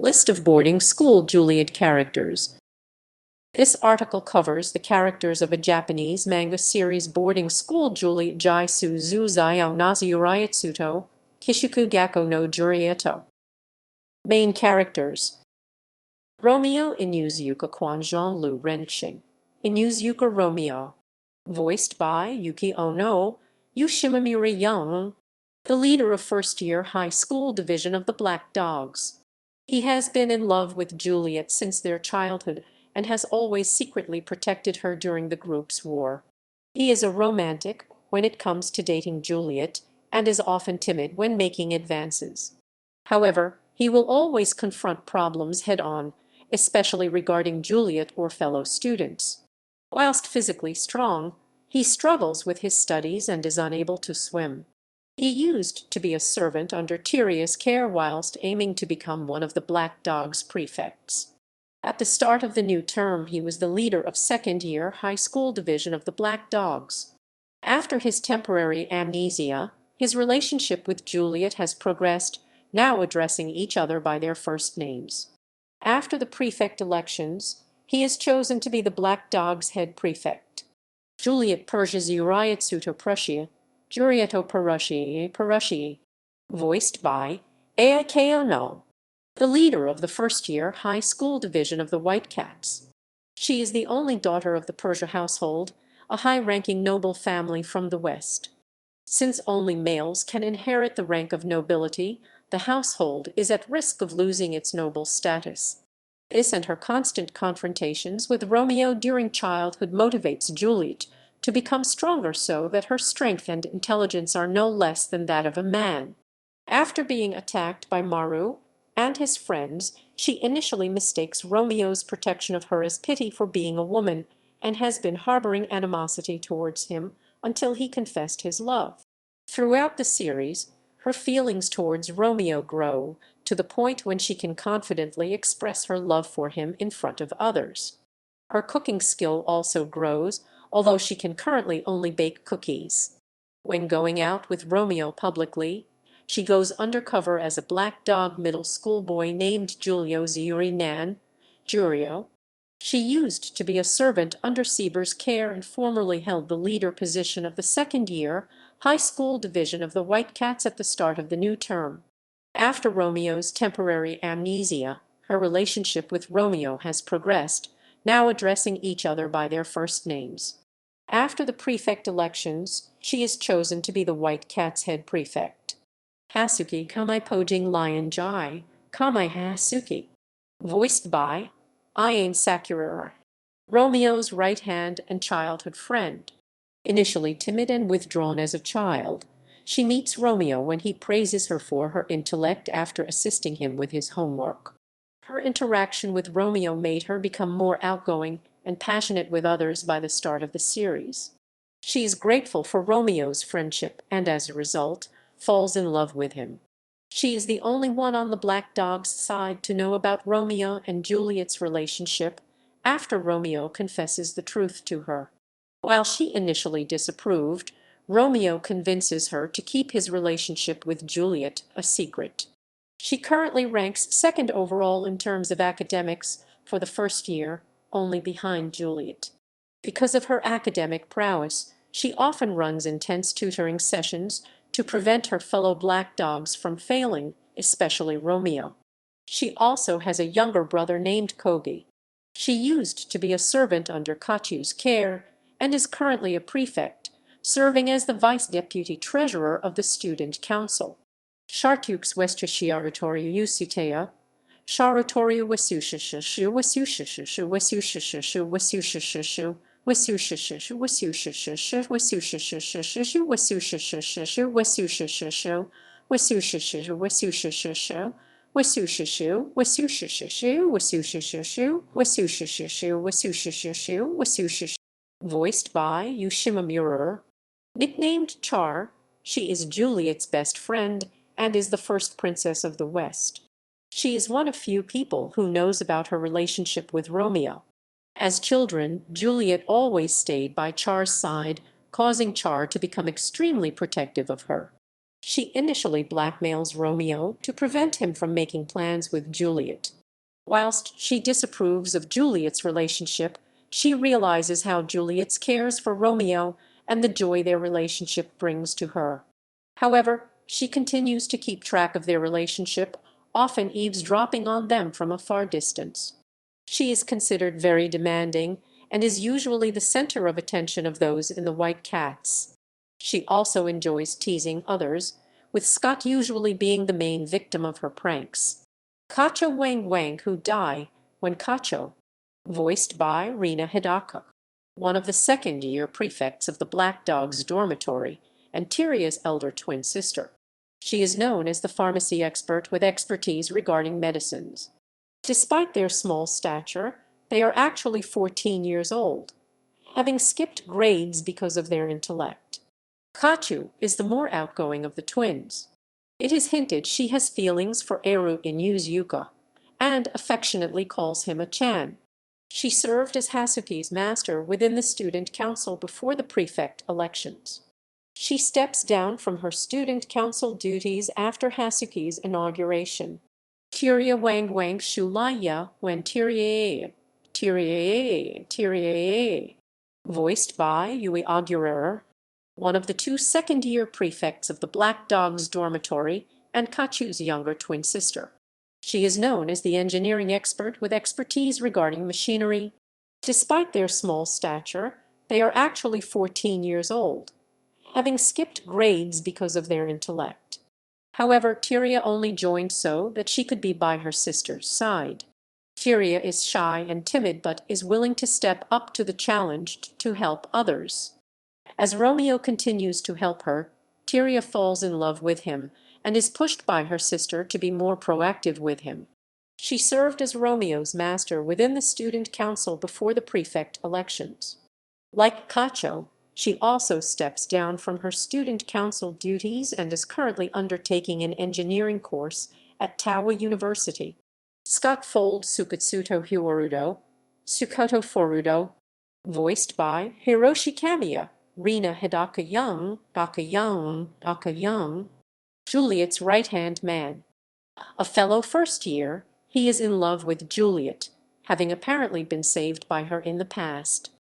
List of Boarding School Juliet characters. This article covers the characters of a Japanese manga series Boarding School Juliet Jaisu Zuzai Nazi Jurietto, Kishuku Gakkō no Jurietto. Main characters. Romeo in Yuzuka Quan Jean-Lu Renshing. In Yuzuka Romeo. Voiced by Yuki Ono, Yoshimamura Young, the leader of first-year high school division of the Black Dogs. He has been in love with Juliet since their childhood and has always secretly protected her during the group's war. He is a romantic when it comes to dating Juliet and is often timid when making advances. However, he will always confront problems head-on, especially regarding Juliet or fellow students. Whilst physically strong, he struggles with his studies and is unable to swim. He used to be a servant under Tyria's care whilst aiming to become one of the Black Dogs' prefects. At the start of the new term, he was the leader of second-year high school division of the Black Dogs. After his temporary amnesia, his relationship with Juliet has progressed, now addressing each other by their first names. After the prefect elections, he is chosen to be the Black Dogs' head prefect. Juliet Persia's Jurietto Prussia, Jurietto Perushi, voiced by Aiki Ono, the leader of the first-year high school division of the White Cats. She is the only daughter of the Persia household, a high-ranking noble family from the West. Since only males can inherit the rank of nobility, the household is at risk of losing its noble status. This and her constant confrontations with Romeo during childhood motivates Juliet to become stronger so that her strength and intelligence are no less than that of a man. After being attacked by Maru and his friends, she initially mistakes Romeo's protection of her as pity for being a woman and has been harboring animosity towards him until he confessed his love. Throughout the series, her feelings towards Romeo grow to the point when she can confidently express her love for him in front of others. Her cooking skill also grows, although she can currently only bake cookies. When going out with Romeo publicly, she goes undercover as a Black Dog middle school boy named Giulio Zuri Jurio. She used to be a servant under Sieber's care and formerly held the leader position of the second-year high school division of the White Cats at the start of the new term. After Romeo's temporary amnesia, her relationship with Romeo has progressed, now addressing each other by their first names. After the prefect elections, she is chosen to be the White Cats' head prefect. Hasuki Kamai Pojing Lion Jai, Kamai Hasuki. Voiced by Iane Sakura, Romeo's right hand and childhood friend. Initially timid and withdrawn as a child, she meets Romeo when he praises her for her intellect after assisting him with his homework. Her interaction with Romeo made her become more outgoing and passionate with others by the start of the series. She is grateful for Romeo's friendship and, as a result, falls in love with him. She is the only one on the Black Dog's side to know about Romeo and Juliet's relationship after Romeo confesses the truth to her. While she initially disapproved, Romeo convinces her to keep his relationship with Juliet a secret. She currently ranks second overall in terms of academics for the first year, only behind Juliet. Because of her academic prowess, she often runs intense tutoring sessions to prevent her fellow Black Dogs from failing, especially Romeo. She also has a younger brother named Kogi. She used to be a servant under Kachu's care and is currently a prefect, serving as the vice-deputy treasurer of the student council. Shartuk's Westchishiratoriu Usutea, Sharatoriu Wasushashu Wasushashu Wasushashu Wasushashu Wasushashu Wasushashu Wasushashu Wasushashu Wasushashu Wasushashu Wasushashu Wasushashu Wasushashu, Wasushashu, Wasushashu, Wasushashu, Wasushashu, Wasushashu. Voiced by Yoshimamura. Nicknamed Char, she is Juliet's best friend and is the first princess of the West. She is one of few people who knows about her relationship with Romeo. As children, Juliet always stayed by Char's side, causing Char to become extremely protective of her. She initially blackmails Romeo to prevent him from making plans with Juliet. Whilst she disapproves of Juliet's relationship, she realizes how Juliet cares for Romeo and the joy their relationship brings to her. However, she continues to keep track of their relationship, often eavesdropping on them from a far distance. She is considered very demanding and is usually the center of attention of those in the White Cats. She also enjoys teasing others, with Scott usually being the main victim of her pranks. Kacho Wang Wang who die when Kacho, voiced by Rina Hidaka, one of the second-year prefects of the Black Dog's dormitory and Tyria's elder twin sister. She is known as the pharmacy expert with expertise regarding medicines. Despite their small stature, they are actually 14 years old, having skipped grades because of their intellect. Kachu is the more outgoing of the twins. It is hinted she has feelings for Eru Inuzuka and affectionately calls him a Chan. She served as Hasuki's master within the student council before the prefect elections. She steps down from her student council duties after Hasuki's inauguration. Tyria Wang Wang Shulaya when Tyria, voiced by Yui Aguirre, one of the two second-year prefects of the Black Dog's dormitory and Kachu's younger twin sister. She is known as the engineering expert with expertise regarding machinery. Despite their small stature, they are actually 14 years old, having skipped grades because of their intellect. However, Tyria only joined so that she could be by her sister's side. Tyria is shy and timid but is willing to step up to the challenge to help others. As Romeo continues to help her, Tyria falls in love with him and is pushed by her sister to be more proactive with him. She served as Romeo's master within the student council before the prefect elections. Like Cacho, she also steps down from her student council duties and is currently undertaking an engineering course at Tawa University. Scott Fold Sukatsuto Hyorudo, Sukoto Forudo, voiced by Hiroshi Kamiya, Rina Hidaka Young, Juliet's right-hand man. A fellow first year, he is in love with Juliet, having apparently been saved by her in the past.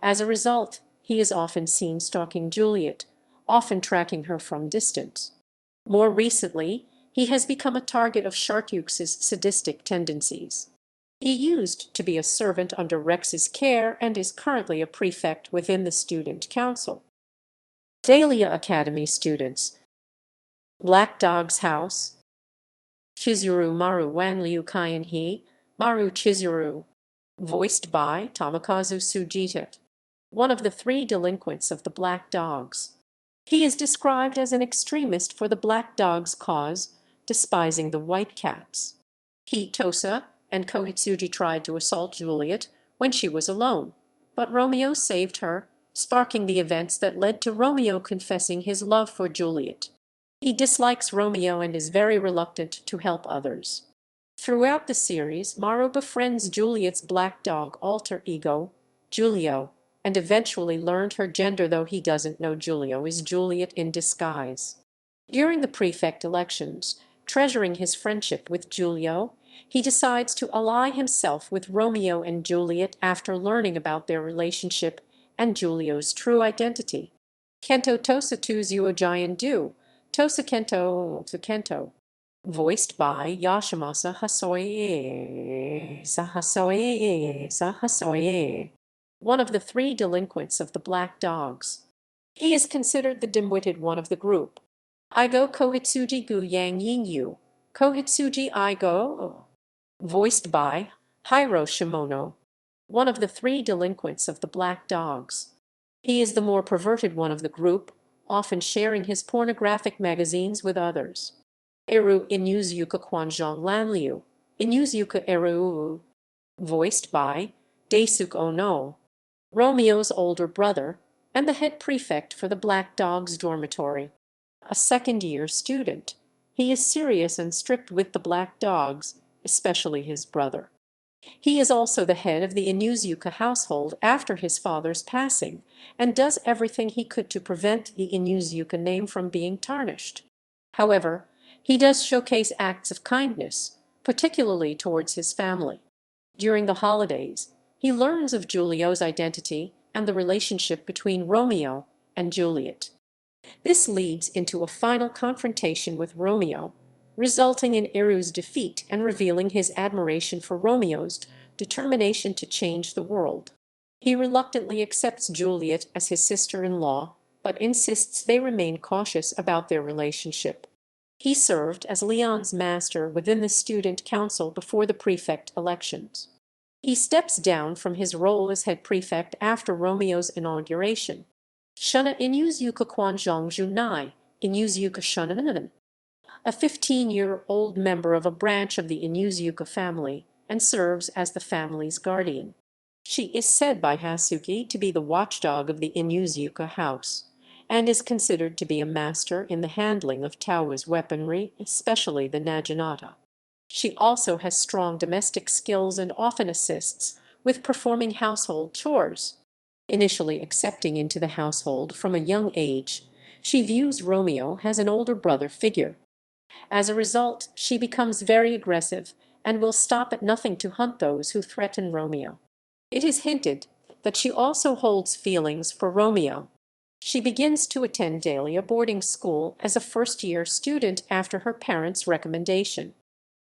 As a result, he is often seen stalking Juliet, often tracking her from distance. More recently, he has become a target of Shartyuk's sadistic tendencies. He used to be a servant under Rex's care and is currently a prefect within the student council. Dahlia Academy students. Black Dog's House. Chizuru Maru Wanryu Kaienhi, Maru Chizuru, voiced by Tomokazu Sujita, one of the three delinquents of the Black Dogs. He is described as an extremist for the Black Dogs' cause, despising the White Cats. He, Tosa, and Kohitsuji tried to assault Juliet when she was alone, but Romeo saved her, sparking the events that led to Romeo confessing his love for Juliet. He dislikes Romeo and is very reluctant to help others. Throughout the series, Maru befriends Juliet's black dog alter ego, Giulio, and eventually learned her gender, though he doesn't know Giulio is Juliet in disguise. During the prefect elections, treasuring his friendship with Giulio, he decides to ally himself with Romeo and Juliet after learning about their relationship and Giulio's true identity. Kento Tosa Tuzuo Giant Tosa Kento, voiced by Yashimasa Hasoye, one of the three delinquents of the Black Dogs. He is considered the dim-witted one of the group. Igo Kohitsuji Gu Yang Yingyu, Kohitsuji Igo, voiced by Hiro Shimono, one of the three delinquents of the Black Dogs. He is the more perverted one of the group, often sharing his pornographic magazines with others. Eru Inuzuka Kwanzhong Lanliu, Inuzuka Eru, voiced by Daisuke Ono, Romeo's older brother and the head prefect for the Black Dogs dormitory. A second-year student, he is serious and strict with the Black Dogs, especially his brother. He is also the head of the Inuzuka household after his father's passing, and does everything he could to prevent the Inuzuka name from being tarnished. However, he does showcase acts of kindness, particularly towards his family. During the holidays, he learns of Giulio's identity and the relationship between Romeo and Juliet. This leads into a final confrontation with Romeo, resulting in Eru's defeat and revealing his admiration for Romeo's determination to change the world. He reluctantly accepts Juliet as his sister-in-law, but insists they remain cautious about their relationship. He served as Leon's master within the student council before the prefect elections. He steps down from his role as head prefect after Romeo's inauguration. Shunna Inyuzuka Kwanzhongjunai, Inyuzuka Shunnanan, a 15-year-old member of a branch of the Inyuzuka family, and serves as the family's guardian. She is said by Hasuki to be the watchdog of the Inyuzuka house, and is considered to be a master in the handling of Tao's weaponry, especially the naginata. She also has strong domestic skills and often assists with performing household chores. Initially accepting into the household from a young age, she views Romeo as an older brother figure. As a result, she becomes very aggressive and will stop at nothing to hunt those who threaten Romeo. It is hinted that she also holds feelings for Romeo. She begins to attend daily a boarding school as a first-year student after her parents' recommendation.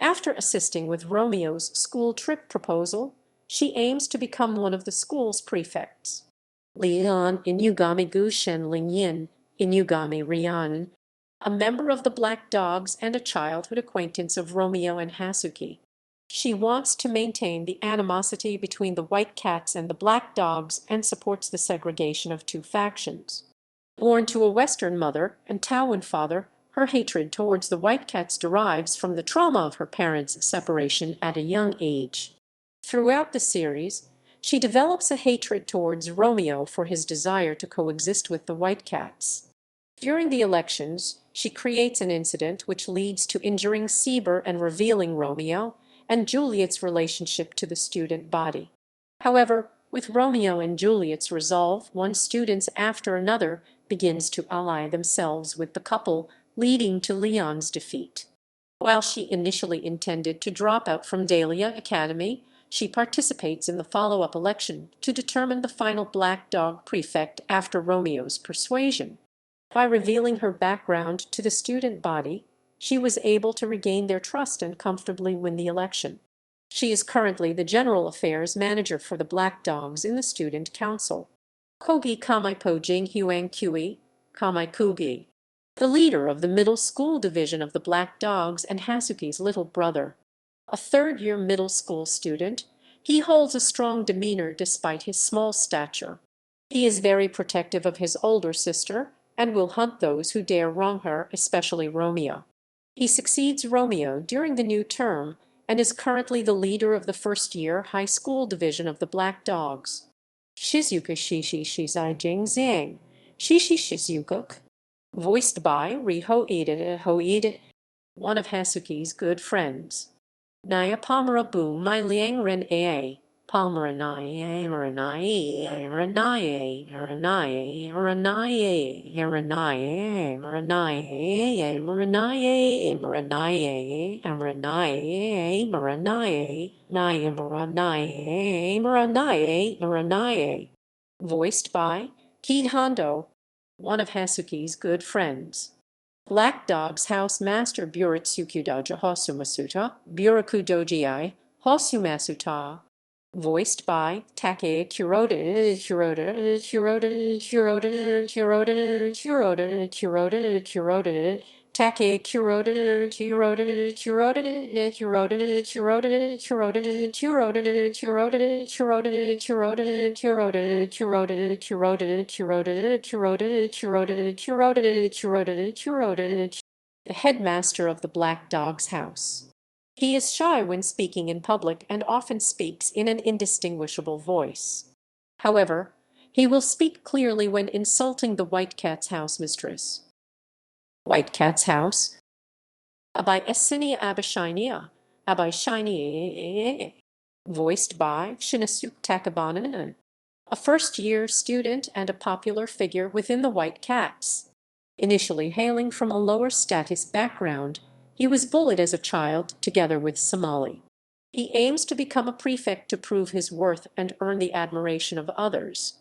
After assisting with Romeo's school trip proposal, she aims to become one of the school's prefects. Leon Inugami Gushen Lingyin, Inugami Ryan, a member of the Black Dogs and a childhood acquaintance of Romeo and Hasuki. She wants to maintain the animosity between the White Cats and the Black Dogs and supports the segregation of two factions. Born to a Western mother and Taoan father, her hatred towards the White Cats derives from the trauma of her parents' separation at a young age. Throughout the series, she develops a hatred towards Romeo for his desire to coexist with the White Cats. During the elections, she creates an incident which leads to injuring Sieber and revealing Romeo and Juliet's relationship to the student body. However, with Romeo and Juliet's resolve, one student after another begins to ally themselves with the couple, leading to Leon's defeat. While she initially intended to drop out from Dahlia Academy, she participates in the follow-up election to determine the final Black Dog prefect after Romeo's persuasion. By revealing her background to the student body, she was able to regain their trust and comfortably win the election. She is currently the General Affairs Manager for the Black Dogs in the Student Council. Kogi Kamaipo Jinghuang Kui, Kamai Kugi, the leader of the middle school division of the Black Dogs and Hasuki's little brother. A third-year middle school student, he holds a strong demeanor despite his small stature. He is very protective of his older sister and will hunt those who dare wrong her, especially Romeo. He succeeds Romeo during the new term and is currently the leader of the first-year high school division of the Black Dogs. Shizuka Shishi Shizai Jingzang, Shishi Shizukuk, voiced by Riho Hoide, one of Hasuki's good friends. Naya Palmera Boom My Liang Ren A. Palmera Naya Ranaye Ranaye Ranaye Ranaye Ranaye Ranaye Ranaye Ranaye Ranaye Ranaye Naya Ranaye Ranaye Ranaye, voiced by Kid Hondo, one of Hasuki's good friends. Black Dog's House Master Buritsukudoja Hosumasuta, Burakudoji Hosumasuta, voiced by Take Kuroda Kuroda Kuroda Kuroda Kuroda Kuroda Kuroda Kuroda Take Kuroda Kuroda Kuroda Kuroda Kuroda Kuroda Kuroda Kuroda Kuroda Kuroda Kuroda Kuroda Kuroda Kuroda Kuroda Kuroda, the headmaster of the Black Dog's house. He is shy when speaking in public and often speaks in an indistinguishable voice. However, he will speak clearly when insulting the White Cat's house mistress. White Cat's house. Abai Esinia Abishainia, Abishainia, voiced by Shinisu Takabanan, a first-year student and a popular figure within the White Cats. Initially hailing from a lower status background, he was bullied as a child together with Somali. He aims to become a prefect to prove his worth and earn the admiration of others.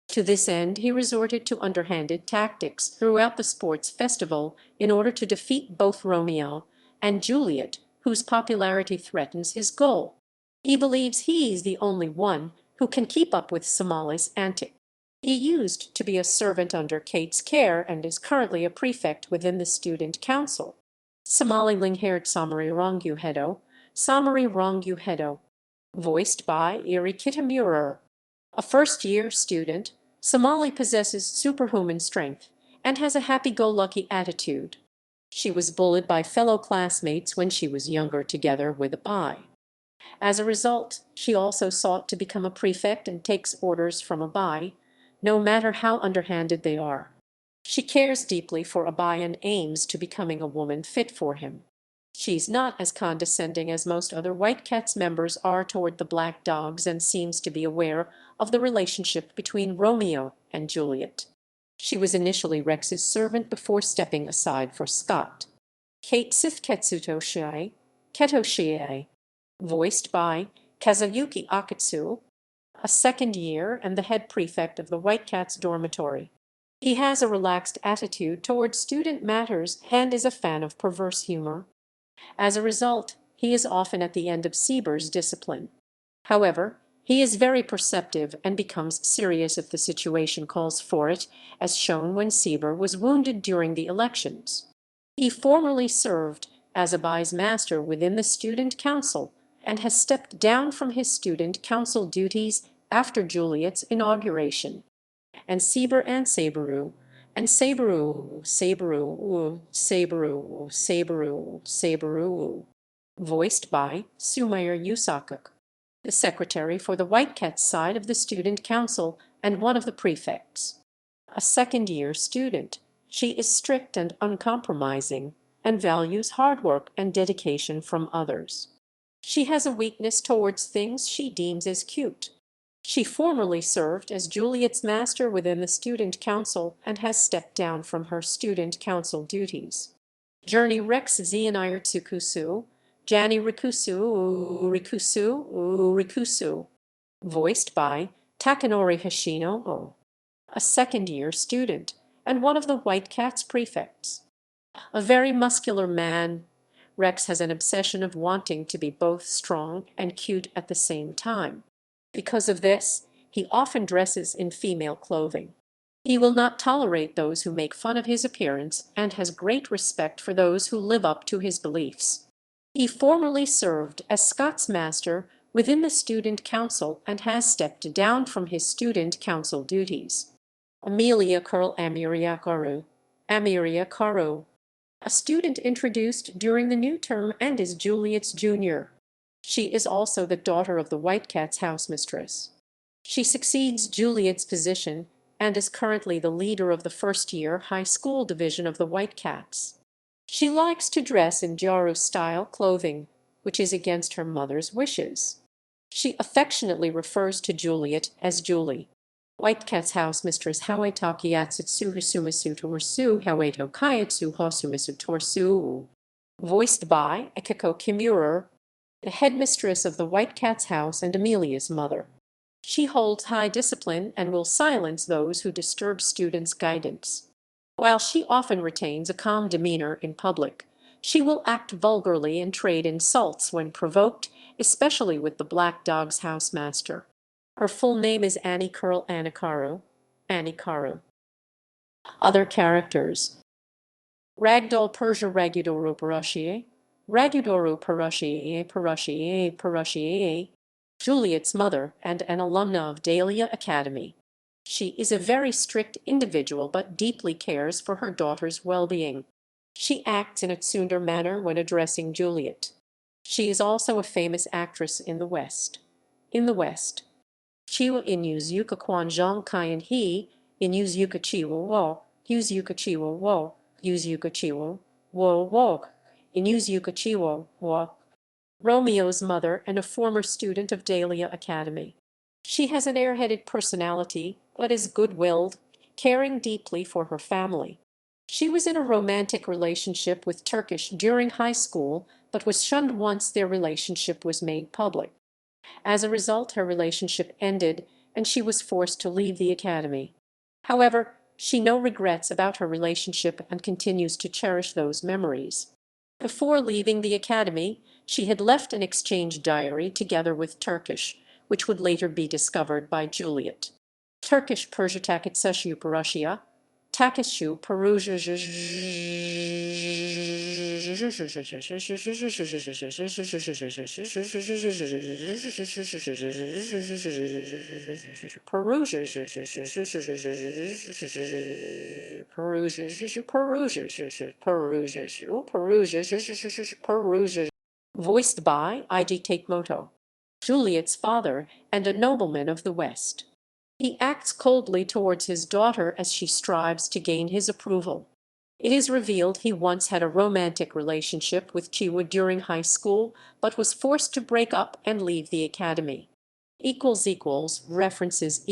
To this end, he resorted to underhanded tactics throughout the sports festival in order to defeat both Romeo and Juliet, whose popularity threatens his goal. He believes he's the only one who can keep up with Somali's antics. He used to be a servant under Kate's care and is currently a prefect within the student council. Somali Linghaired Samari Ronguhedo, voiced by Iri Kitamura. A first-year student, Somali possesses superhuman strength and has a happy-go-lucky attitude. She was bullied by fellow classmates when she was younger together with a Bai. As a result, she also sought to become a prefect and takes orders from a Bai, no matter how underhanded they are. She cares deeply for Abai and aims to becoming a woman fit for him. She's not as condescending as most other White Cats members are toward the black dogs and seems to be aware of the relationship between Romeo and Juliet. She was initially Rex's servant before stepping aside for Scott. Kate Sith Ketoshie, voiced by Kazuyuki Akatsu, a second year and the head prefect of the White Cats dormitory. He has a relaxed attitude toward student matters and is a fan of perverse humor. As a result, he is often at the end of Sieber's discipline. However, he is very perceptive and becomes serious if the situation calls for it, as shown when Sieber was wounded during the elections. He formerly served as Abai's master within the student council and has stepped down from his student council duties after Juliet's inauguration. And Sieber and Saberu, Saberu, voiced by Sumair Yusakuk, the secretary for the White Cats side of the student council and one of the prefects. A second-year student, she is strict and uncompromising and values hard work and dedication from others. She has a weakness towards things she deems as cute. She formerly served as Juliet's master within the student council and has stepped down from her student council duties. Journey Rex Zianir Tsukusu, Jani Rikusu, voiced by Takanori Hashino, a second-year student and one of the White Cats prefects. A very muscular man, Rex has an obsession of wanting to be both strong and cute at the same time. Because of this, he often dresses in female clothing. He will not tolerate those who make fun of his appearance and has great respect for those who live up to his beliefs. He formerly served as Scott's master within the student council and has stepped down from his student council duties. Amiria Karu, a student introduced during the new term and is Juliet's junior. She is also the daughter of the White Cat's housemistress. She succeeds Juliet's position and is currently the leader of the first-year high school division of the White Cats. She likes to dress in Jaru-style clothing, which is against her mother's wishes. She affectionately refers to Juliet as Julie. White Cat's housemistress Hawetaki Atsutsu Hisumisu Torsu Haweto Kayatsu Hosumisu Torsu, voiced by Akiko Kimura, the headmistress of the White Cat's house and Amelia's mother. She holds high discipline and will silence those who disturb students' guidance. While she often retains a calm demeanor in public, she will act vulgarly and trade insults when provoked, especially with the black dog's housemaster. Her full name is Annie Anikaru. Other characters: Ragdoll Persia Ragudoru Parashie, Juliet's mother and an alumna of Dahlia Academy. She is a very strict individual but deeply cares for her daughter's well-being. She acts in a tsundere manner when addressing Juliet. She is also a famous actress in the West. Chiwa in Yuzuka Kwanzhong Kayan He, in Yuzuka Chiwa Wo, Yuzuka Chiwa Wo, Yuzuka Chiwa Wo, in Yuzuka Chiwa Wo, Romeo's mother and a former student of Dahlia Academy. She has an airheaded personality, but is good-willed, caring deeply for her family. She was in a romantic relationship with Turkish during high school, but was shunned once their relationship was made public. As a result, her relationship ended, and she was forced to leave the academy. However, she no regrets about her relationship and continues to cherish those memories. Before leaving the academy, she had left an exchange diary together with Turkish, which would later be discovered by Juliet. Turkish Persia Takitseshu Perusia, Takishu Perusia voiced by I.G. Takemoto, Juliet's father and a nobleman of the West. He acts coldly towards his daughter as she strives to gain his approval. It is revealed he once had a romantic relationship with Chiwa during high school, but was forced to break up and leave the academy. References